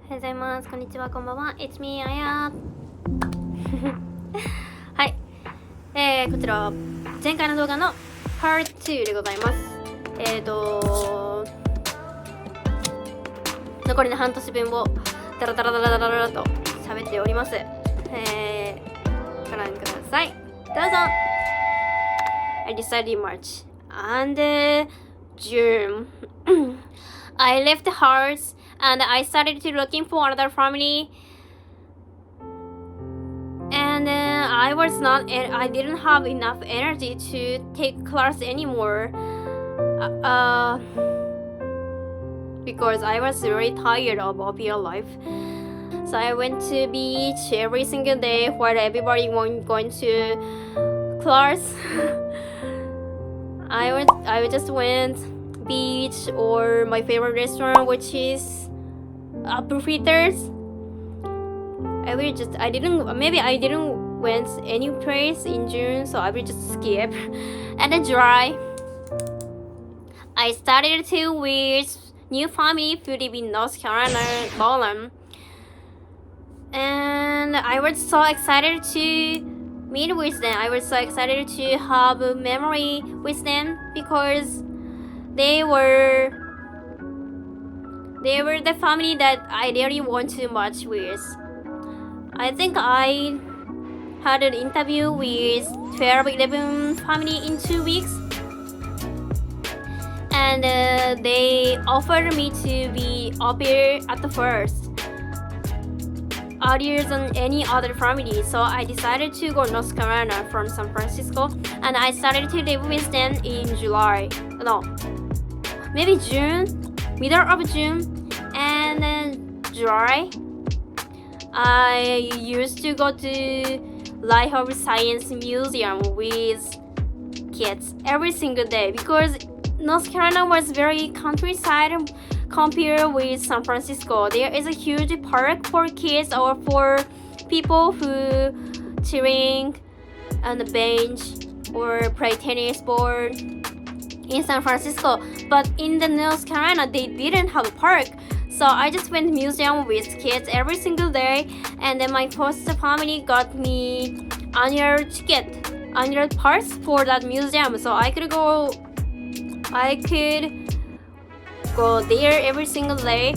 おはようございます。こんにちは、こんばんは。いつあやはい、こちらは前回の動画のパート2でございます。残りの半年分をダラダラダラダラダラと喋っております。ご覧ください。どうぞ。I decided in March and June I left the house and I started to looking for another family, and I didn't have enough energy to take class anymore because I was really tired of Auapir life. So I went to beach every single day while everybody was going to class. I just went beach or my favorite restaurant, which is Auapir. I didn't went any place in June, so I will just skip and then dry. I started to with new family to live in North Carolina, Bowling, and I was so excited to meet with them. I was so excited to have a memory with them because they were the family that I really want to match with. I think I had an interview with 12-11 family in 2 weeks, and they offered me to be Auapir at the first, earlier than any other family. So I decided to go North Carolina from San Francisco, and I started to live with them in June, middle of June, and then July. I used to go to Life of Science Museum with kids every single day because North Carolina was very countryside compared with San Francisco. There is a huge park for kids or for people who chilling on the bench or play tennis board in San Francisco. But in the North Carolina, they didn't have a park. So I just went museum with kids every single day, and then my host family got me annual pass for that museum, so I could go there every single day.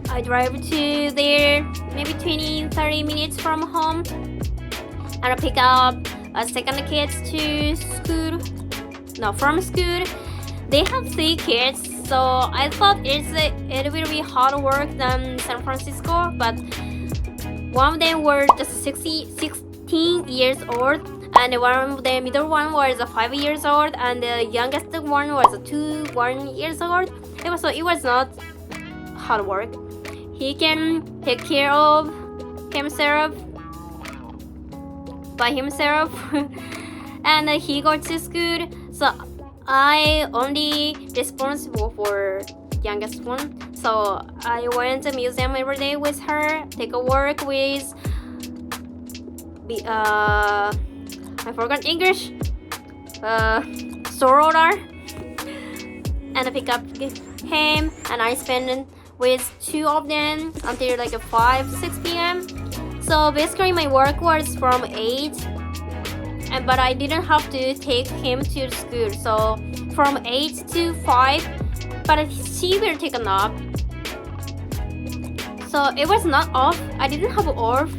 I drive to there maybe 20-30 minutes from home, and I pick up a second kids from school. They have 3 kids, so I thought it will be hard work than San Francisco, but one of them were just 16 years old, and the middle one was 5 years old, and the youngest one was 1 years old. It was not hard work. He can take care of himself by himself and he goes to school, so I only responsible for youngest one. So I went to museum every day with her, take a walk with I forgot English, stroller, and I pick up him, and I spend with 2 of them until like 5-6 p.m. So basically my work was from 8, but I didn't have to take him to school, so from 8 to 5, but she will take a nap. So it was not off. I didn't have off,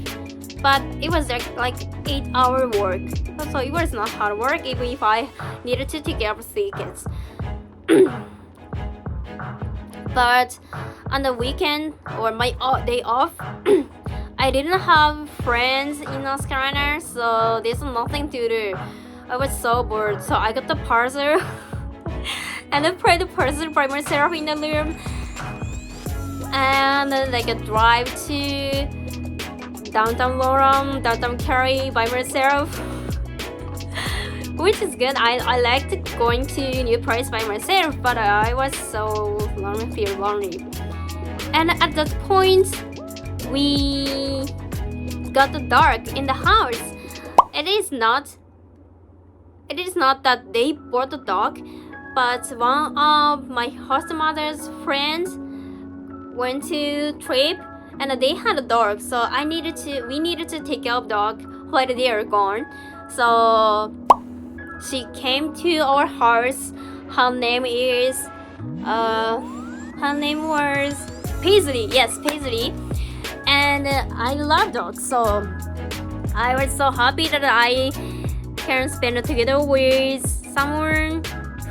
but it was like 8-hour work. So it was not hard work even if I needed to take care of 3 kids. But on the weekend or my day off, I didn't have friends in North Carolina, so there's nothing to do. I was so bored, so I got the parcel and I played the parcel by myself in the room, and then like a drive to downtown Cary by myself, which is good. I liked going to new place by myself, but I was so lonely. And at that point, we got the dark in the house. It is not that they bought the dog, but one of my host mother's friends went to trip and they had a dog, so we needed to take care of dog while they are gone. So she came to our house. Her name was Paisley. Yes, Paisley. And I love dogs, so I was so happy that I can spend it together with someone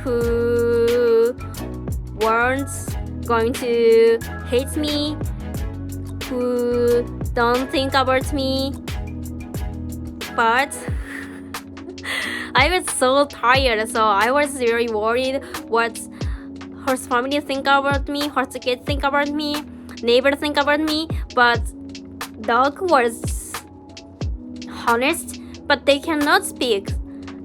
who weren't going to hate me, who don't think about me. But I was so tired, so I was really worried what her family think about me, her kids think about me, neighbors think about me. But dog was honest, but they cannot speak.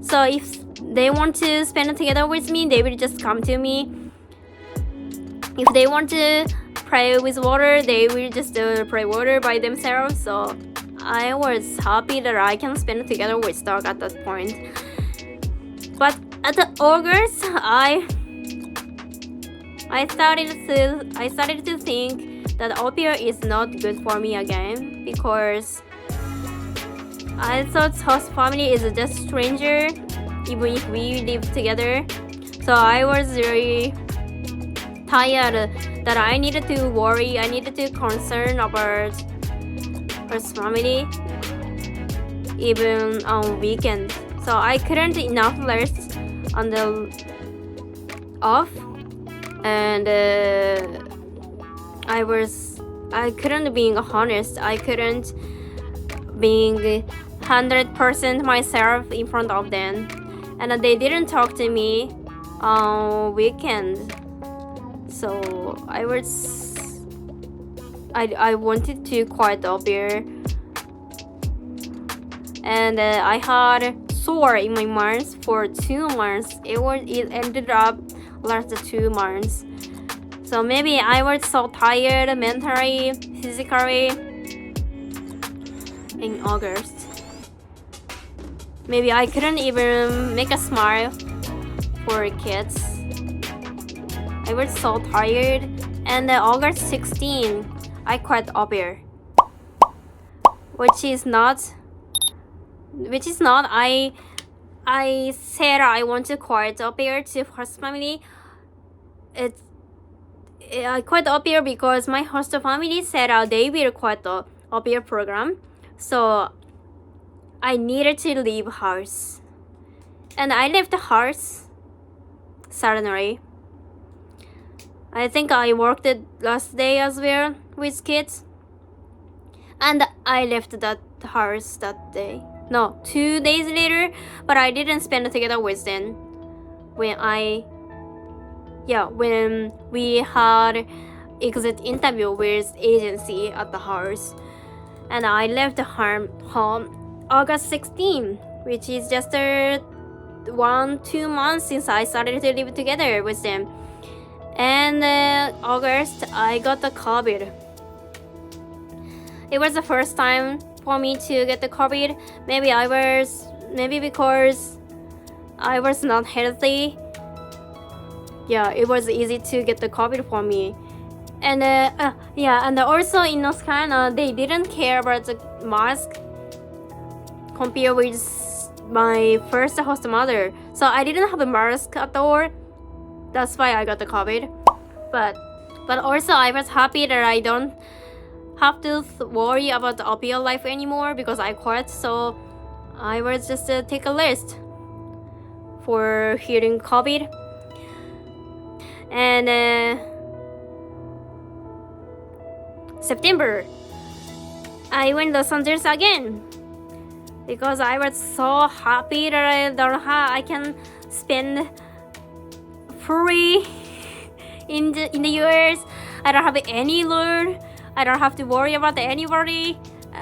So if they want to spend it together with me, they will just come to me. If they want to play with water, they will just play water by themselves. So I was happy that I can spend it together with dog at that point. But at August, I started to think that Auapir is not good for me again, because I thought host family is just stranger even if we live together. So I was very tired that I needed to worry, I needed to concern about host family even on weekend. So I couldn't enough rest on the off, and I couldn't being honest. I couldn't being 100% myself in front of them, and they didn't talk to me on weekend. So I wanted to quit Auapir, and I had sore in my mouth for 2 months. It ended up last 2 months. So maybe I was so tired mentally, physically in August. Maybe I couldn't even make a smile for kids. I was so tired. And August 16, I quit Auapir, which is not I said I want to quit Auapir to host family. I quit Auapir because my host family said they will quit the Auapir program. So I needed to leave house, and I left the house suddenly. I think I worked the last day as well with kids, and I left that house that day. No, 2 days later, but I didn't spend it together with them. When we had exit interview with agency at the house, and I left home August 16, which is just 1-2 months since I started to live together with them. And August, I got the COVID. It was the first time for me to get the COVID. Maybe because I was not healthy. Yeah, it was easy to get the COVID for me. And and also in North Carolina, they didn't care about the mask compared with my first host mother. So I didn't have a mask at all. That's why I got the COVID. But also I was happy that I don't have to worry about the Auapir life anymore because I quit. So I was just take a rest for healing COVID. And September, I went to Los Angeles again because I was so happy that I can spend free in the US. I don't have any rule. I don't have to worry about anybody.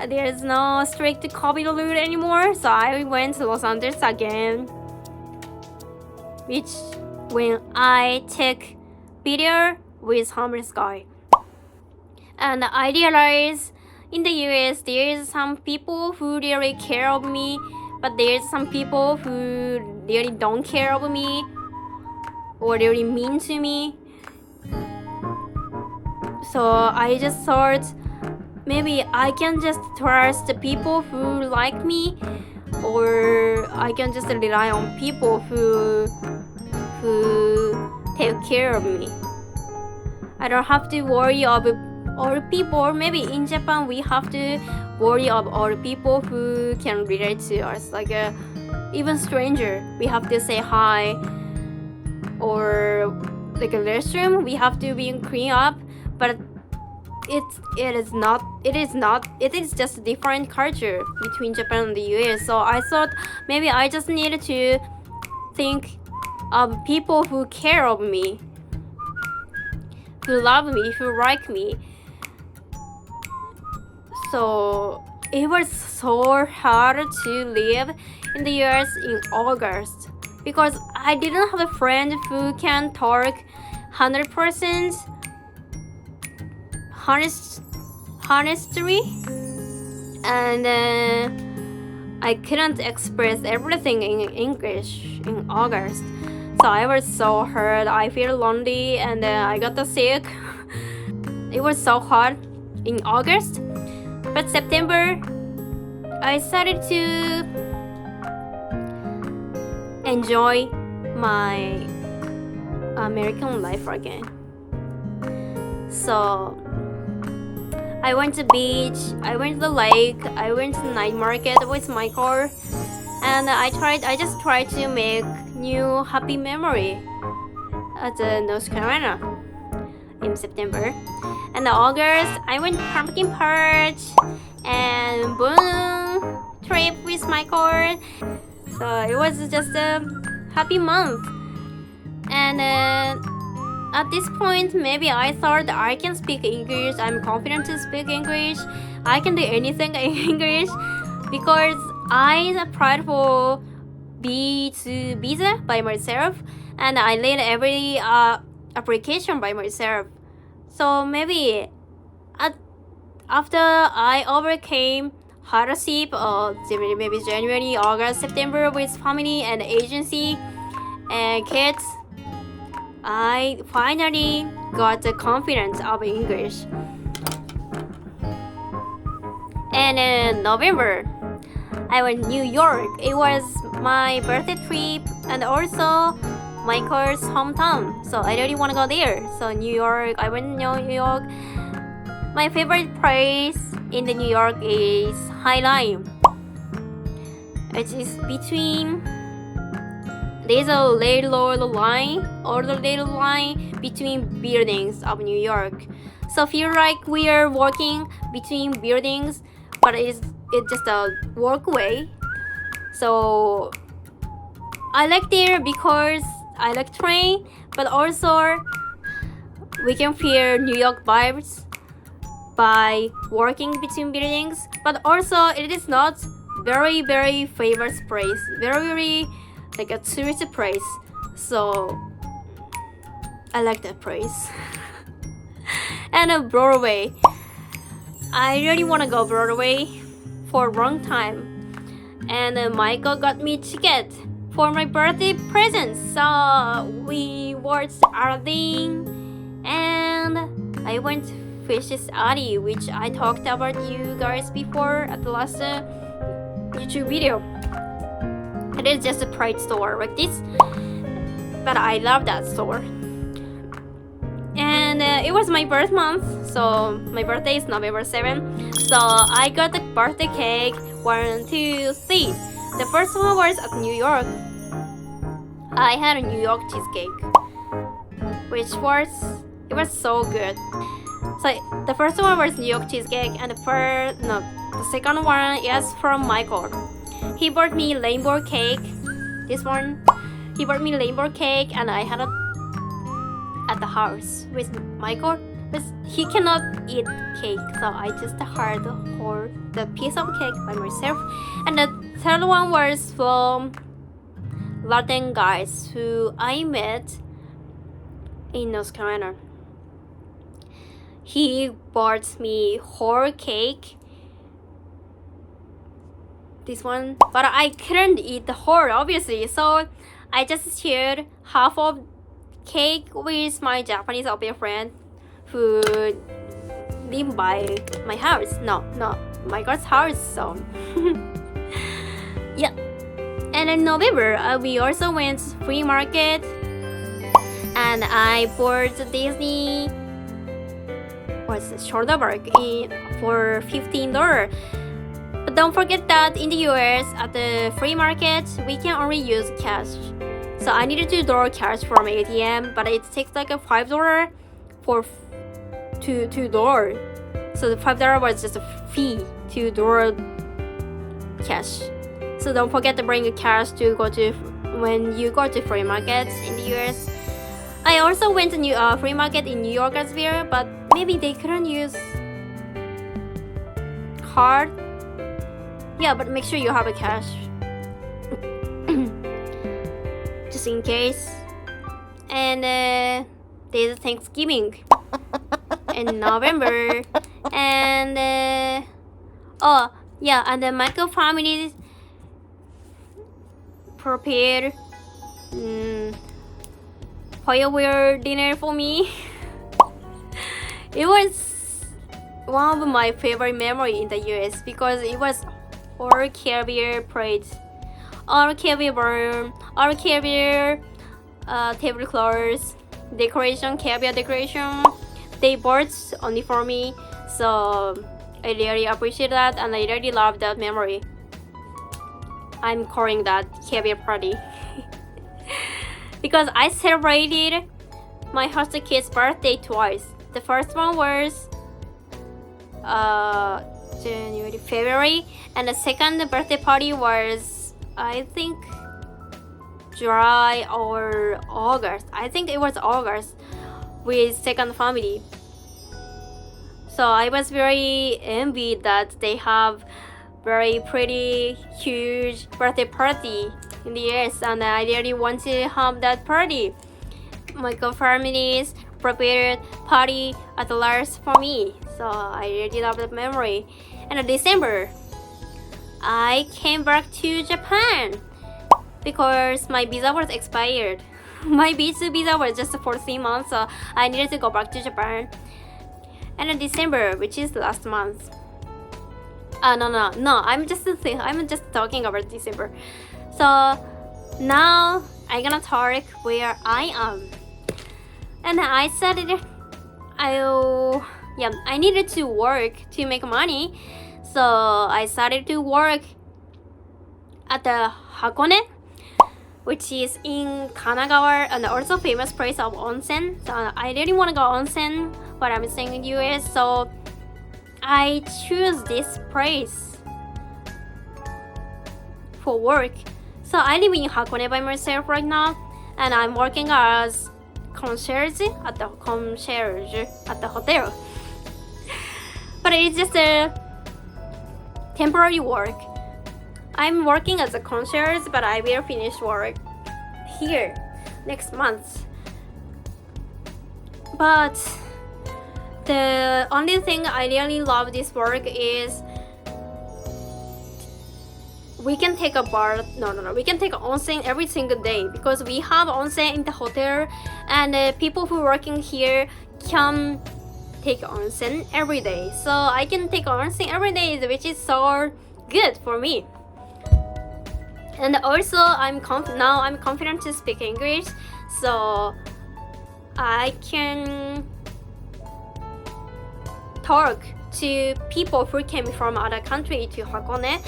There is no strict COVID rule anymore. So I went to Los Angeles again, which when I take video with homeless guy. And I realized in the US there is some people who really care of me, but there's some people who really don't care of me or really mean to me. So I just thought maybe I can just trust the people who like me, or I can just rely on people who take care of me. I don't have to worry of all people. Maybe in Japan we have to worry of all people who can relate to us, like even stranger. We have to say hi, or like a restroom we have to be clean up. But it is just a different culture between Japan and the US. So I thought maybe I just needed to think of people who care of me, who love me, who like me. So it was so hard to live in the US in August because I didn't have a friend who can talk 100% honestly, and I couldn't express everything in English in August. So I was so hurt. I feel lonely, and I got sick. It was so hard in August, but September I started to enjoy my American life again. So I went to the beach, I went to the lake, I went to the night market with Michael, and I just tried to make new happy memory at North Carolina in September. And in August, I went to pumpkin patch and balloon trip with Michael. So it was just a happy month. And at this point, maybe I thought I can speak English. I'm confident to speak English. I can do anything in English because I applied for B2 visa by myself, and I did every application by myself. So maybe after I overcame hardship maybe January, August, September with family and agency and kids, I finally got the confidence of English. And in November, I went to New York. It was my birthday trip and also Michael's hometown. So I really want to go there. So New York, I went to New York. My favorite place in the New York is High Line. It is between there's a little line between buildings of New York. So feel like we are walking between buildings, but it's just a walkway. So I like there because I like train, but also we can feel New York vibes by walking between buildings. But also it is not very famous place, very like a tourist place. So I like that place. And Broadway. I really want to go Broadway for a long time. And Michael got me ticket for my birthday present. So we watched Aladdin, and I went to Fish's Alley, which I talked about you guys before at the last YouTube video. It is just a pride store like this, but I love that store. And it was my birth month, so my birthday is November 7th. So I got the birthday cake 1, 2, 3. The first one was at New York. I had a New York cheesecake, which was so good. So the first one was New York cheesecake, and the second one is from Michael. He bought me rainbow cake. This one, he bought me rainbow cake, and I had it at the house with Michael. But he cannot eat cake, so I just had the piece of cake by myself. And the third one was from Latin guys who I met in North Carolina. He bought me whole cake. This one, but I couldn't eat the whole, obviously, so I just shared half of cake with my Japanese au pair friend who live by my house. No, Michael's house. So yeah. And in November, we also went flea market, and I bought Disney shoulder bag for $15. But don't forget that in the US, at the flea market, we can only use cash. So I needed to draw cash from ATM, but it takes like a $5 for $2. So the $5 was just a fee to draw cash. So don't forget to bring cash to go to when you go to flea markets in the US. I also went to flea market in New York as well, but maybe they couldn't use card. Yeah, but make sure you have a cash. Just in case. And there's Thanksgiving in November. And oh yeah, and the Michael family prepared firework dinner for me. It was one of my favorite memories in the US because it was all caviar plates, all caviar burn, all caviar tablecloths, caviar decoration. They bought only for me, so I really appreciate that, and I really love that memory. I'm calling that caviar party because I celebrated my host kid's birthday twice. The first one was February, and the second birthday party was, I think, July or August. I think it was August with second family. So I was very envied that they have very pretty huge birthday party in the US, and I really want to have that party. My families prepared party at last for me, so I really love that memory. And in December, I came back to Japan because my visa was expired. My visa was just for 3 months, so I needed to go back to Japan. And in December, which is last month. No. I'm just talking about December. So now I'm gonna talk where I am. And I said I needed to work to make money. So I started to work at the Hakone, which is in Kanagawa and also famous place of onsen. So I really want to go onsen, but I'm staying in the US, so I choose this place for work. So I live in Hakone by myself right now, and I'm working as concierge at the hotel. But it's just a temporary work. I'm working as a concierge, but I will finish work here next month. But the only thing I really love this work is we can take a bath. We can take onsen every single day because we have onsen in the hotel, and people who are working here can take onsen every day. So I can take onsen every day, which is so good for me. And also I'm confident to speak English, so I can talk to people who came from other country to Hakone,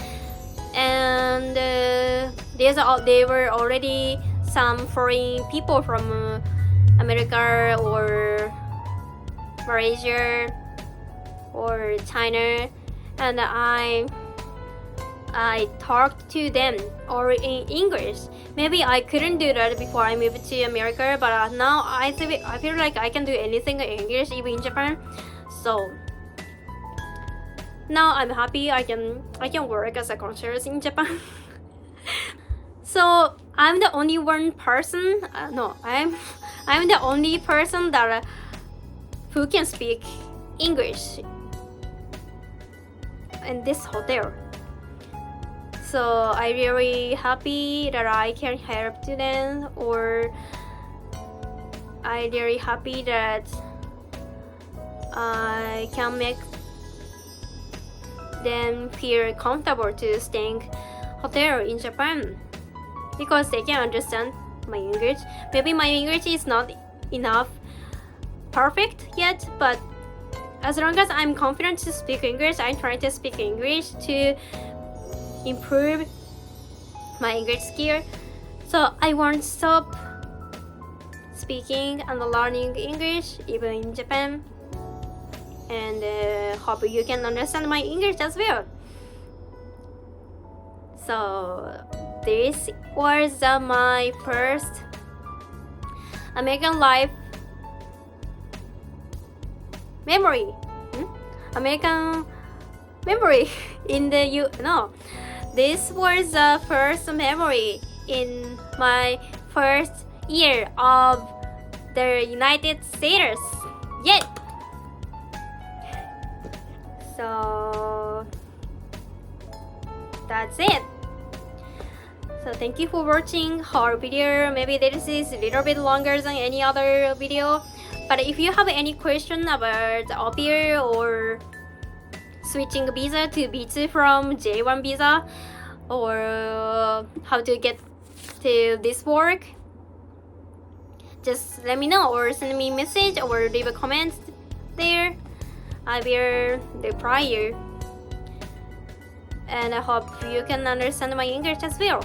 and they were already some foreign people from America or Malaysia or China, and I talked to them or in English. Maybe I couldn't do that before I moved to America, but now I feel like I can do anything in English even in Japan. So now I'm happy I can work as a concierge in Japan. So I'm the only one person. I'm the only person that who can speak English in this hotel. So I'm really happy that I can help to them, or I'm really happy that I can make them feel comfortable to staying hotel in Japan because they can understand my English. Maybe my English is not enough perfect yet, but as long as I'm confident to speak English, I try to speak English to improve my English skill. So I won't stop speaking and learning English even in Japan, and hope you can understand my English as well. So this was my first American life memory. American memory in the this was the first memory in my first year of the United States. Yay! So that's it. So thank you for watching our video. Maybe this is a little bit longer than any other video, but if you have any question about Auapir or switching visa to B2 from J1 visa, or how to get to this work, just let me know or send me a message or leave a comment there. I will reply you, and I hope you can understand my English as well.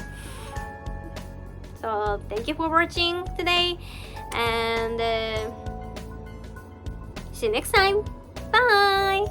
So thank you for watching today, and see you next time. Bye.